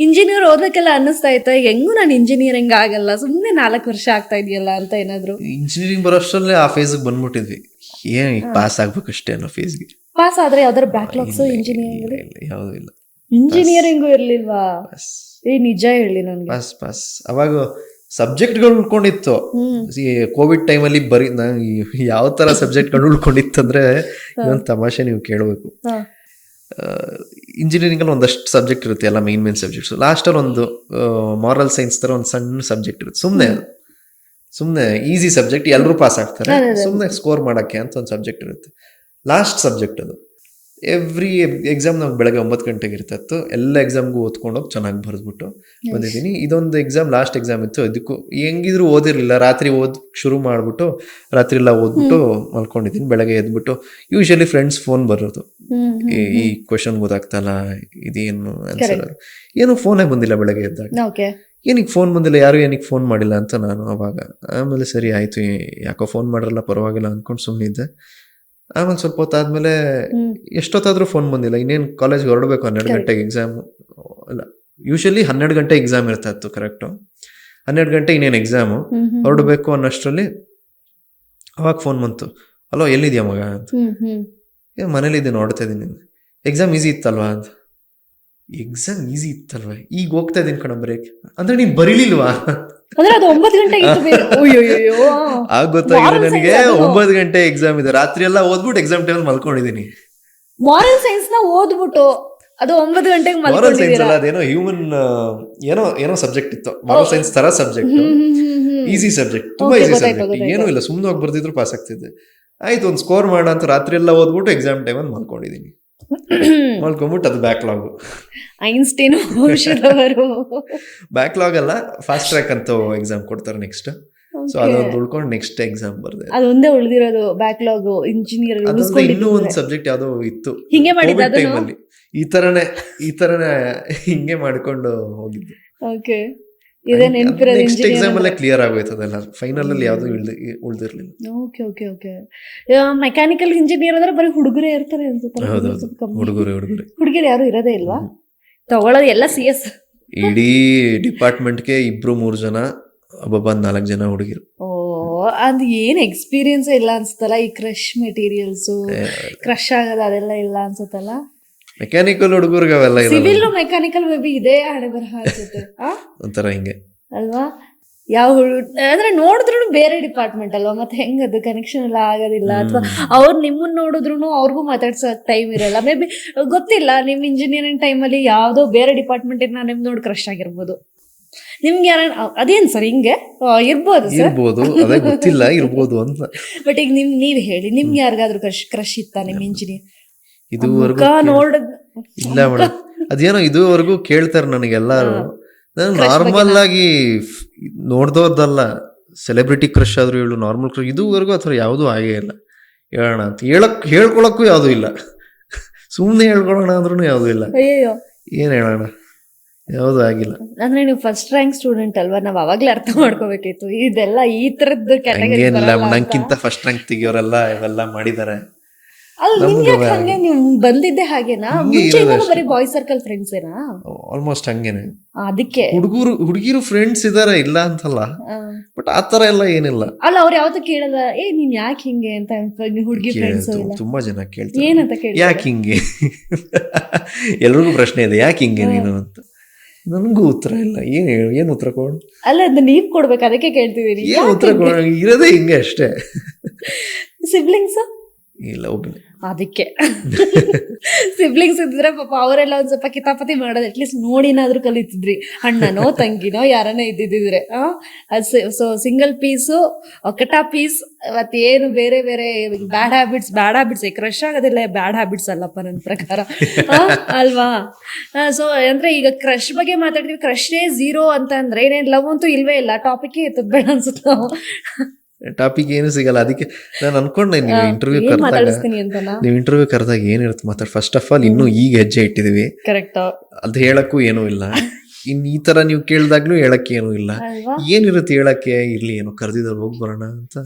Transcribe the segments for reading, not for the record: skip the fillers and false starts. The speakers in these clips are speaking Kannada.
ಇಂಜಿನಿಯರ್ ಓದಕ್ಕೆಲ್ಲ ಅನ್ನಿಸ್ತಾ ಇತ್ತ ಹೆಂಗೂ ನಾನು ಇಂಜಿನಿಯರಿಂಗ್ ಆಗಲ್ಲ, ಸುಮ್ಮನೆ 4 ವರ್ಷ ಆಗ್ತಾ ಇದೆಯಲ್ಲ ಅಂತ ಏನಾದ್ರು? ಇಂಜಿನಿಯರಿಂಗ್ ಬರೋಷ್ಟರಲ್ಲೇ ಆ ಫೇಸ್ಗೆ ಬಂದ್ಬಿಟ್ಟಿದ್ವಿ, ಏನ್ ಪಾಸ್ ಆಗ್ಬೇಕಷ್ಟೇ ಅನ್ನೋ ಫೇಸ್ಗೆ. ಪಾಸ್ ಆದ್ರೆ ಯಾವ್ದಾರು ಬ್ಯಾಕ್ಲಾಗ್ಸ್ ಇಂಜಿನಿಯರಿಂಗ್? ಯಾವುದೂ ಇಲ್ಲ. ಇಂಜಿನಿಯರಿಂಗು ಇರ್ಲಿಲ್ವಾ? ನಿಜ ಹೇಳಿ ನನ್ಗೆ. ಪಾಸ್ ಅವಾಗ ಸಬ್ಜೆಕ್ಟ್ಗಳು ಉಳ್ಕೊಂಡಿತ್ತು. ಕೋವಿಡ್ ಟೈಮಲ್ಲಿ ಬರೀ ಯಾವ ತರ ಸಬ್ಜೆಕ್ಟ್ಗಳು ಉಳ್ಕೊಂಡಿತ್ತು ಅಂದ್ರೆ ಇನ್ನೊಂದು ತಮಾಷೆ ನೀವು ಕೇಳಬೇಕು. ಇಂಜಿನಿಯರಿಂಗ್ ಅಲ್ಲಿ ಒಂದಷ್ಟು ಸಬ್ಜೆಕ್ಟ್ ಇರುತ್ತೆ, ಎಲ್ಲ ಮೇನ್ ಸಬ್ಜೆಕ್ಟ್ಸ್. ಲಾಸ್ಟಲ್ಲಿ ಒಂದು ಮಾರಲ್ ಸೈನ್ಸ್ ತರ ಒಂದು ಸಣ್ಣ ಸಬ್ಜೆಕ್ಟ್ ಇರುತ್ತೆ, ಸುಮ್ಮನೆ ಈಸಿ ಸಬ್ಜೆಕ್ಟ್, ಎಲ್ಲರೂ ಪಾಸ್ ಆಗ್ತಾರೆ, ಸುಮ್ಮನೆ ಸ್ಕೋರ್ ಮಾಡಕ್ಕೆ ಅಂತ ಒಂದು ಸಬ್ಜೆಕ್ಟ್ ಇರುತ್ತೆ. ಲಾಸ್ಟ್ ಸಬ್ಜೆಕ್ಟ್ ಅದು. ಎವ್ರಿ ಎಕ್ಸಾಮ್ ನಾವು ಬೆಳಗ್ಗೆ 9 ಗಂಟೆಗೆ ಇರ್ತಿತ್ತು. ಎಲ್ಲ ಎಕ್ಸಾಮ್ಗೂ ಓದ್ಕೊಂಡೋಗಿ ಚೆನ್ನಾಗಿ ಬರೆದ್ಬಿಟ್ಟು ಬಂದಿದ್ದೀನಿ. ಇದೊಂದು ಎಕ್ಸಾಮ್, ಲಾಸ್ಟ್ ಎಕ್ಸಾಮ್ ಇತ್ತು. ಇದಕ್ಕೂ ಹೆಂಗಿದ್ರು ಓದಿರ್ಲಿಲ್ಲ, ರಾತ್ರಿ ಶುರು ಮಾಡ್ಬಿಟ್ಟು ರಾತ್ರಿ ಎಲ್ಲ ಓದ್ಬಿಟ್ಟು ಮಲ್ಕೊಂಡಿದ್ದೀನಿ. ಬೆಳಗ್ಗೆ ಎದ್ಬಿಟ್ಟು ಯೂಶಲಿ ಫ್ರೆಂಡ್ಸ್ ಫೋನ್ ಬರೋದು, ಈ ಕ್ವಶನ್ ಗೊತ್ತಾಗ್ತಲ್ಲ, ಇದೇನು ಆನ್ಸರ್, ಏನು ಫೋನೇ ಬಂದಿಲ್ಲ ಬೆಳಗ್ಗೆ ಎದ್ದಾಗ. ಏನಕ್ಕೆ ಫೋನ್ ಬಂದಿಲ್ಲ, ಯಾರು ಏನಕ್ಕೆ ಫೋನ್ ಮಾಡಿಲ್ಲ ಅಂತ ನಾನು ಅವಾಗ. ಆಮೇಲೆ ಸರಿ ಆಯ್ತು, ಯಾಕೋ ಫೋನ್ ಮಾಡಲ್ಲ, ಪರವಾಗಿಲ್ಲ ಅಂದ್ಕೊಂಡು ಸುಮ್ಮನಿದ್ದೆ. ಆಮೇಲೆ ಸ್ವಲ್ಪ ಹೊತ್ತಾದ್ಮೇಲೆ ಎಷ್ಟೊತ್ತಾದ್ರೂ ಫೋನ್ ಬಂದಿಲ್ಲ. ಇನ್ನೇನು ಕಾಲೇಜ್ಗೆ ಹೊರಡಬೇಕು, 12 ಗಂಟೆಗೆ ಎಕ್ಸಾಮ್. ಅಲ್ಲ, ಯೂಶಲಿ 12 ಗಂಟೆ ಎಕ್ಸಾಮ್ ಇರ್ತಾ ಇತ್ತು, ಕರೆಕ್ಟು 12 ಗಂಟೆ ಇನ್ನೇನು ಎಕ್ಸಾಮು, ಹೊರಡಬೇಕು ಅನ್ನೋಷ್ಟರಲ್ಲಿ ಅವಾಗ ಫೋನ್ ಬಂತು. ಅಲೋ, ಎಲ್ಲಿದ್ಯಾ ಮಗ ಅಂತ. ಮನೇಲಿದ್ದೆ, ನೋಡ್ತಾ ಇದ್ದೀನಿ. ಎಕ್ಸಾಮ್ ಈಸಿ ಇತ್ತಲ್ವಾ ಅಂತ. ಎಕ್ಸಾಮ್ ಈಸಿ ಇತ್ತಲ್ವಾ, ಈಗ ಹೋಗ್ತಾ ಇದ್ದೀನಿ ಕಣ ಬ್ರೇಕ್ ಅಂದ್ರೆ ನೀನ್ ಬರೀಲಿಲ್ವಾ? ಆಗ ಗೊತ್ತಾಗಿದೆ ನನಗೆ 9 ಗಂಟೆ ಎಕ್ಸಾಮ್ ಇದೆ. ರಾತ್ರಿ ಎಲ್ಲ ಓದ್ಬಿಟ್ಟು ಎಕ್ಸಾಮ್ ಟೈಮ್ ಮಲ್ಕೊಂಡಿದ್ದೀನಿ. ಮಾರಲ್ ಸೈನ್ಸ್ ನ ಓದ್ಬಿಟ್ಟು ಅದು 9 ಗಂಟೆಗೆ ಮಾರಲ್ ಸೈನ್ಸ್ ಅಲ್ಲ, ಅದೇನೋ ಹ್ಯೂಮನ್ ಏನೋ ಸಬ್ಜೆಕ್ಟ್ ಇತ್ತು. ಮಾರಲ್ ಸೈನ್ಸ್ ತರ ಸಬ್ಜೆಕ್ಟ್, ಈಸಿ ಸಬ್ಜೆಕ್ಟ್, ತುಂಬಾ ಈಸಿ ಸಬ್ಜೆಕ್ಟ್. ಏನೂ ಇಲ್ಲ, ಸುಮ್ಮನೆ ಹೋಗಿ ಬರ್ದಿದ್ರು ಪಾಸ್ ಆಗ್ತಿದ್ದೆ. ಆಯ್ತು, ಒಂದು ಸ್ಕೋರ್ ಮಾಡ ಅಂತ ರಾತ್ರಿ ಎಲ್ಲ ಓದ್ಬಿಟ್ಟು ಎಕ್ಸಾಮ್ ಟೈಮ್ ಅಲ್ಲಿ ಮಲ್ಕೊಂಡಿದ್ದೀನಿ. ಮಲ್ಕೊಂಡ್ಬಿಟ್ಟು ಅದು ಬ್ಯಾಕ್ಲಾಗ್. ಐನ್ಸ್ಟೈನ್ ಬ್ಯಾಕ್ಲಾಗ್ ಅಲ್ಲ, ಫಾಸ್ಟ್ ಟ್ರ್ಯಾಕ್ ಅಂತ ಎಕ್ಸಾಮ್ ಕೊಡ್ತಾರೆ ನೆಕ್ಸ್ಟ್. ಸೊ ಅದೊಂದು ಉಳ್ಕೊಂಡು ನೆಕ್ಸ್ಟ್ ಎಕ್ಸಾಮ್ ಬರ್ದೆ. ಅದೊಂದೇ ಉಳಿದಿರೋದು ಬ್ಯಾಕ್ಲಾಗ್. ಇಂಜಿನಿಯರ್ ಇನ್ನೂ ಒಂದು ಸಬ್ಜೆಕ್ಟ್ ಯಾವ್ದೋ ಇತ್ತು, ಹಿಂಗೆ ಮಾಡಿದ್ದು ಟೈಮಲ್ಲಿ ಈ ತರನೇ ಹಿಂಗೆ ಮಾಡ್ಕೊಂಡು ಹೋಗಿದ್ದು. ಓಕೆ, ನೆಕ್ಸ್ಟ್ ಎಕ್ಸಾಮ್ ಅಲ್ಲೇ ಕ್ಲಿಯರ್ ಆಗೋಯ್ತು ಅದೆಲ್ಲ. ಫೈನಲ್ ಅಲ್ಲಿ ಯಾವ್ದು ಉಳ್ದಿರ್ಲಿಲ್ಲ. Okay okay okay. Mechanical engineer ಅಂದ್ರೆ ಬರೀ ಹುಡುಗರೇ ಇರ್ತಾರೆ ಅನ್ಸುತ್ತೆ. ಹುಡುಗಿರು ಯಾರು ಇರೋದೇ ಇಲ್ವಾ? ತಗೊಳ್ಳೋದು ಎಲ್ಲ CS. ಇಡೀ ಡಿಪಾರ್ಟ್ಮೆಂಟ್ಗೆ 2-3 ಜನ, ಒಬ್ಬೊಬ್ಬ 4 ಜನ ಹುಡುಗಿರು. ಓ, ಅದು ಏನ್ ಎಕ್ಸ್ಪೀರಿಯನ್ಸ್ ಇಲ್ಲ ಅನ್ಸುತ್ತಲ್ಲ, ಈ ಕ್ರಶ್ ಮೆಟೀರಿಯಲ್ಸ್, ಕ್ರಶ್ ಆಗೋದು ಅದೆಲ್ಲ ಇಲ್ಲ ಅನ್ಸುತ್ತಲ್ಲ. ಮೆಕ್ಯಾನಿಕಲ್ ಹುಡುಗರಿಗೆ ಅವೆಲ್ಲ ಇಲ್ಲ. ಸಿವಿಲ್ ಮೆಕ್ಯಾನಿಕಲ್ ಮೇ ಬಿ ಇದೆ ಹಣೆ ಬರಹ ಅನ್ಸುತ್ತೆ ಒಂಥರ ಹಿಂಗೆ ಅಲ್ವಾ? ಯಾವ ಅಂದ್ರೆ ನೋಡಿದ್ರು ಬೇರೆ ಡಿಪಾರ್ಟ್ಮೆಂಟ್ ಅಲ್ವಾ, ಮತ್ತೆ ಹೆಂಗದು ಕನೆಕ್ಷನ್ ಎಲ್ಲ ಆಗೋದಿಲ್ಲ. ಅಥವಾ ಅವ್ರು ನಿಮ್ಮನ್ನ ನೋಡಿದ್ರು ಅವ್ರಿಗೂ ಮಾತಾಡ್ಸೋಕ್ ಟೈಮ್ ಇರಲ್ಲ. ಮೇ ಬಿ ಗೊತ್ತಿಲ್ಲ, ನಿಮ್ ಇಂಜಿನಿಯರಿಂಗ್ ಟೈಮಲ್ಲಿ ಯಾವ್ದೋ ಬೇರೆ ಡಿಪಾರ್ಟ್ಮೆಂಟ್ ಇಂದ ನಿಮ್ ನೋಡಿ ಕ್ರಶ್ ಆಗಿರ್ಬೋದು. ನಿಮ್ಗೆ ಯಾರ ಅದೇನ್ ಸರ್ ಹಿಂಗೆ ಇರ್ಬೋದು ಸರ್? ಇರ್ಬೋದು, ಅದೇ ಗೊತ್ತಿಲ್ಲ, ಇರ್ಬೋದು ಅಂತ. ಬಟ್ ಈಗ ನೀವ್ ಹೇಳಿ, ನಿಮ್ಗೆ ಯಾರಿಗಾದ್ರೂ ಕ್ರಶ್ ಇತ್ತಾ ನಿಮ್ ಇಂಜಿನಿಯರ್? ಇದುವರೆಗೂ ಇಲ್ಲ ಮೇಡಮ್, ಅದೇನೋ ಇದುವರೆಗೂ ಕೇಳ್ತಾರೆ ನನಗೆಲ್ಲರೂ. ನಾನು ನಾರ್ಮಲ್ ಆಗಿ ನೋಡ್ದೋದಲ್ಲ, ಸೆಲೆಬ್ರಿಟಿ ಕ್ರಶ್ ಆದ್ರೂ ಹೇಳು, ನಾರ್ಮಲ್ ಕ್ರಶ್ ಇದುವರೆಗೂ ಅಥವಾ ಯಾವುದೂ ಆಗೇ ಇಲ್ಲ. ಹೇಳೋಣ ಅಂತ ಹೇಳ್ಕೊಳಕ್ಕೂ ಯಾವುದೂ ಇಲ್ಲ, ಸುಮ್ಮನೆ ಹೇಳ್ಕೊಳೋಣ ಅಂದ್ರೂ ಯಾವುದೂ ಇಲ್ಲ. ಏನ್ ಹೇಳೋಣ, ಯಾವ್ದು ಆಗಿಲ್ಲ. ಅಂದ್ರೆ ನೀವು ಫಸ್ಟ್ ರ್ಯಾಂಕ್ ಸ್ಟೂಡೆಂಟ್ ಅಲ್ವಾ, ನಾವ್ ಅವಾಗ್ಲೇ ಅರ್ಥ ಮಾಡ್ಕೋಬೇಕಿತ್ತು ಇದೆಲ್ಲ ಈ ತರದ್ದು ಕ್ಯಾಟಗರಿ. ನಂಗಿಂತ ಫಸ್ಟ್ ರ್ಯಾಂಕ್ ತೆಗಿಯೋರೆಲ್ಲ ಇವೆಲ್ಲ ಮಾಡಿದ್ದಾರೆ. ಹಂಗೆ ನೀವು ಬಂದಿದ್ದೆ ಹಾಗೇನಾ? ಬರೀ ಬಾಯ್ಸ್ ಸರ್ಕಲ್ ಫ್ರೆಂಡ್ಸ್ ಏನಾ? ಆಲ್ಮೋಸ್ಟ್ ಹಂಗೇನೆ. ಅದಕ್ಕೆ ಹುಡುಗಿರು ಫ್ರೆಂಡ್ಸ್ ಇದಾರೆ, ಇಲ್ಲ ಅಂತಲ್ಲ, ಬಟ್ ಆತರ ಎಲ್ಲ ಏನಿಲ್ಲ. ಅಲ್ಲ, ಅವ್ರು ಯಾವತ್ತೂ ಕೇಳಲ್ಲ ನೀನ್ ಯಾಕೆ ಹಿಂಗೆ ಅಂತ? ಹುಡುಗಿ ಫ್ರೆಂಡ್ಸ್ ತುಂಬಾ ಜನ ಕೇಳ್ತಾರೆ, ಏನಂತ ಕೇಳಿ, ಯಾಕೆ ಹಿಂಗೆ? ಎಲ್ರಿಗೂ ಪ್ರಶ್ನೆ ಇದೆ, ಯಾಕೆ ಹಿಂಗೆ ನೀನು ಅಂತ. ನನ್ಗೂ ಉತ್ತರ ಇಲ್ಲ. ಏನ್ ಉತ್ತರ ಕೊಡು? ಅಲ್ಲ, ನೀವ್ ಕೊಡ್ಬೇಕು, ಅದಕ್ಕೆ ಕೇಳ್ತಿದೀನಿ. ಏನ್ ಉತ್ತರ ಕೊಡ, ಇರೋದೇ ಹಿಂಗೆ ಅಷ್ಟೇ. ಸಿಬ್ಲಿಂಗ್ಸ್ ಇಲ್ಲ, ಒಬ್ಬನೇ. ಅದಕ್ಕೆ ಸಿಬ್ಲಿಂಗ್ಸ್ ಇದ್ರೆ ಪಾಪ ಅವರೆಲ್ಲ ಒಂದ್ ಸ್ವಲ್ಪ ಕಿತಾಪತಿ ಮಾಡೋದು ಅಟ್ಲೀಸ್ಟ್ ನೋಡಿನಾದ್ರೂ ಕಲಿತಿದ್ರಿ, ಅಣ್ಣನೋ ತಂಗಿನೋ ಯಾರನ್ನ ಇದ್ದಿದ್ರೆ. ಸೊ ಸಿಂಗಲ್ ಪೀಸು, ಒಕ್ಕಟಾ ಪೀಸ್, ಮತ್ತೇನು ಬೇರೆ ಬೇರೆ ಬ್ಯಾಡ್ ಹ್ಯಾಬಿಟ್ಸ್ ಕ್ರಶ್ ಆಗೋದಿಲ್ಲ, ಬ್ಯಾಡ್ ಹ್ಯಾಬಿಟ್ಸ್ ಅಲ್ಲಪ್ಪ ನನ್ನ ಪ್ರಕಾರ, ಅಲ್ವಾ? ಸೊ ಅಂದ್ರೆ ಈಗ ಕ್ರಶ್ ಬಗ್ಗೆ ಮಾತಾಡ್ತೀವಿ, ಕ್ರಶ್ನೇ 0 ಅಂತ ಅಂದ್ರೆ ಏನೇನ್ ಲವ್ ಅಂತೂ ಇಲ್ವೇ ಇಲ್ಲ, ಟಾಪಿಕ್ ಎತ್ತದ್ ಬೇಡ ಅನ್ಸುತ್ತೆ. ಟಾಪಿಕ್ ಏನು ಸಿಗಲ್ಲ. ಅದಕ್ಕೆ ನಾನು ಅನ್ಕೊಂಡೆ ನೀವು ಇಂಟರ್ವ್ಯೂ ಕರೆದಾಗ ಏನಿರುತ್ತೆ ಮಾತಾಡ್. ಫಸ್ಟ್ ಆಫ್ ಆಲ್ ಇನ್ನೂ ಈಗ ಹೆಜ್ಜೆ ಇಟ್ಟಿದೀವಿ, ಅದು ಹೇಳಕ್ಕೂ ಏನೂ ಇಲ್ಲ. ಇನ್ ಈ ತರ ನೀವು ಕೇಳ್ದಾಗ್ಲೂ ಹೇಳಕ್ಕೆ ಏನೂ ಇಲ್ಲ. ಏನಿರುತ್ತೆ ಹೇಳಕ್ಕೆ? ಇರ್ಲಿ, ಏನೋ ಕರೆದಿದ್ರು ಹೋಗಿ ಬರೋಣ ಅಂತ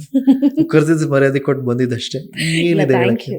ಕರೆದಿದ್ದು ಮರ್ಯಾದೆ ಕೊಟ್ಟು ಬಂದಿದ್ದಷ್ಟೇ, ಏನಿದೆ ಹೇಳಕ್ಕೆ?